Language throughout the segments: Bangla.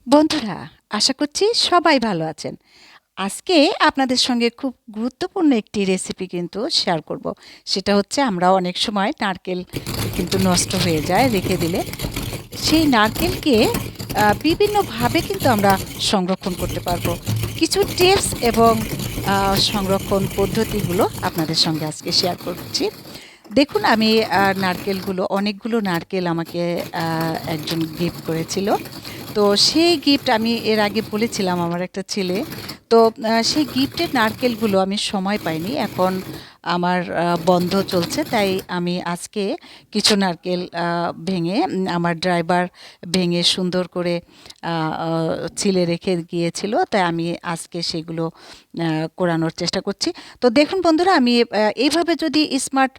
বন্ধুরা, আশা করছি সবাই ভালো আছেন। আজকে আপনাদের সঙ্গে খুব গুরুত্বপূর্ণ একটি রেসিপি কিন্তু শেয়ার করব। সেটা হচ্ছে আমরা অনেক সময় নারকেল কিন্তু নষ্ট হয়ে যায় রেখে দিলে। সেই নারকেলকে বিভিন্নভাবে কিন্তু আমরা সংরক্ষণ করতে পারবো। কিছু টিপস এবং সংরক্ষণ পদ্ধতিগুলো আপনাদের সঙ্গে আজকে শেয়ার করছি। দেখুন আমি নারকেলগুলো অনেকগুলো নারকেল আমাকে একজন গিফট করেছিল। তো সেই গিফট আমি এর আগে বলেছিলাম আমার একটা ছেলে। তো সেই গিফটের নারকেলগুলো আমি সময় পাইনি। এখন আমার বন্ধ চলছে, তাই আমি আজকে কিছু নারকেল ভেঙে আমার ড্রাইভার ভেঙে সুন্দর করে ছিলে রেখে গিয়েছিল, তাই আমি আজকে সেগুলো কোরানোর চেষ্টা করছি। তো দেখুন বন্ধুরা, আমি এইভাবে যদি স্মার্ট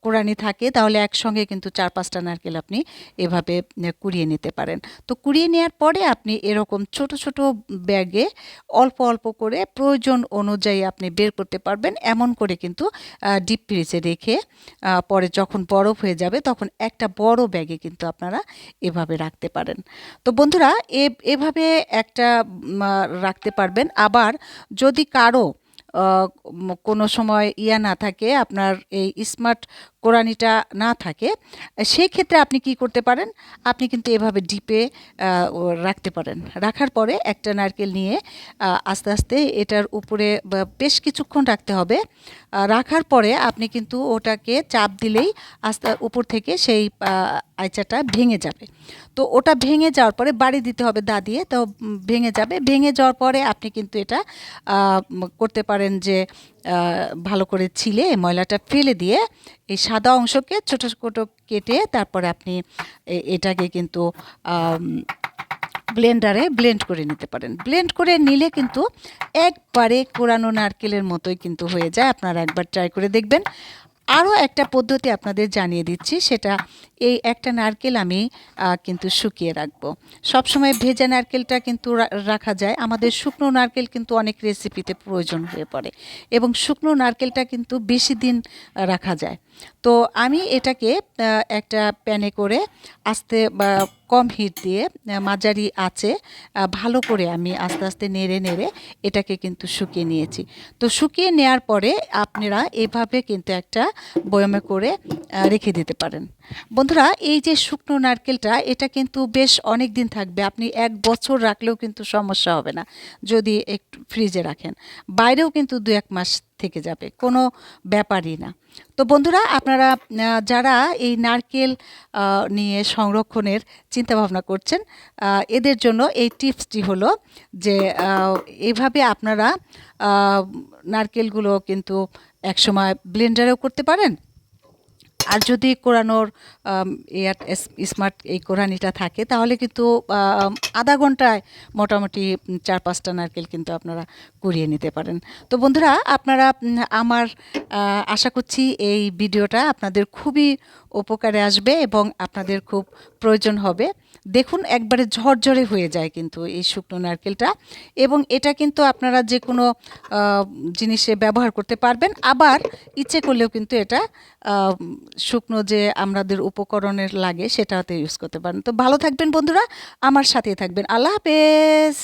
কোরানি থাকে তাহলে একসঙ্গে কিন্তু ৪-৫টা নারকেল আপনি এভাবে কুড়িয়ে নিতে পারেন। তো কুড়িয়ে নেওয়ার পরে আপনি এরকম ছোট ছোট ব্যাগে অল্প অল্প করে প্রয়োজন অনুযায়ী আপনি বের করতে পারবেন। এমন করে কিন্তু ডিপ ফ্রিজে রেখে পরে যখন বরফ হয়ে যাবে তখন একটা বড় ব্যাগে কিন্তু আপনারা এভাবে রাখতে পারেন। তো বন্ধুরা, এভাবে একটা রাখতে পারবেন। আবার যদি কারো কোনো সময় না থাকে, আপনার এই স্মার্ট কোরানিটা না থাকে, সেই ক্ষেত্রে আপনি কি করতে পারেন, আপনি কিন্তু এভাবে ডিপে রাখতে পারেন। রাখার পরে একটা নারকেল নিয়ে আস্তে আস্তে এটার উপরে বেশ কিছুক্ষণ রাখতে হবে। রাখার পরে আপনি কিন্তু ওটাকে চাপ দিলেই আস্তে উপর থেকে সেই আইচাটা ভেঙে যাবে। তো ওটা ভেঙে যাওয়ার পরে বাড়ি দিতে হবে দা দিয়ে, তো ভেঙে যাবে। ভেঙে যাওয়ার পরে আপনি কিন্তু এটা করতে পারেন যে ভালো করে ছিলে ময়লাটা ফেলে দিয়ে এই সাদা অংশকে ছোট ছোট কেটে তারপরে আপনি এটাকে কিন্তু ব্লেন্ডারে ব্লেন্ড করে নিতে পারেন। ব্লেন্ড করে নিলে কিন্তু একবারে কোরানো নারকেলের মতোই কিন্তু হয়ে যায়। আপনারা একবার ট্রাই করে দেখবেন। আরও একটা পদ্ধতি আপনাদের জানিয়ে দিচ্ছি, সেটা এই একটা নারকেল আমি কিন্তু শুকিয়ে রাখবো। সবসময় ভেজা নারকেলটা কিন্তু রাখা যায়, আমাদের শুকনো নারকেল কিন্তু অনেক রেসিপিতে প্রয়োজন হয়ে পড়ে এবং শুকনো নারকেলটা কিন্তু বেশি দিন রাখা যায়। তো আমি এটাকে একটা প্যানে করে আস্তে বা কম হিট দিয়ে মাঝারি আঁচে ভালো করে আমি আস্তে আস্তে নেড়ে নেড়ে এটাকে কিন্তু শুকিয়ে নিয়েছি। তো শুকিয়ে নেওয়ার পরে আপনারা এভাবে কিন্তু একটা বয়মে করে রেখে দিতে পারেন। বন্ধুরা, এই যে শুকনো নারকেলটা, এটা কিন্তু বেশ অনেক দিন থাকবে। আপনি ১ বছর রাখলেও কিন্তু সমস্যা হবে না যদি একটু ফ্রিজে রাখেন। বাইরেও কিন্তু ২-১ মাস থেকে যাবে, কোনো ব্যাপারই না। তো বন্ধুরা, আপনারা যারা এই নারকেল নিয়ে সংরক্ষণের চিন্তাভাবনা করছেন, এদের জন্য এই টিপসটি হলো যে এভাবে আপনারা নারকেলগুলো কিন্তু একসময় ব্লেন্ডারেও করতে পারেন। আর যদি কোরানোর স্মার্ট এই কোরানিটা থাকে তাহলে কিন্তু আধা ঘন্টায় মোটামুটি ৪-৫টা নারকেল কিন্তু আপনারা কুড়িয়ে নিতে পারেন। তো বন্ধুরা, আপনারা আমার আশা করছি এই ভিডিওটা আপনাদের খুবই উপকারে আসবে এবং আপনাদের খুব প্রয়োজন হবে। দেখুন একবারে ঝরঝরে হয়ে যায় কিন্তু এই শুকনো নারকেলটা, এবং এটা কিন্তু আপনারা যে কোনো জিনিসে ব্যবহার করতে পারবেন। আবার ইচ্ছে করলেও কিন্তু এটা শুকনো যে আমাদের উপকরণের লাগে সেটাতে ইউজ করতে পারেন। তো ভালো থাকবেন বন্ধুরা, আমার সাথেই থাকবেন। আল্লাহ হাফেজ।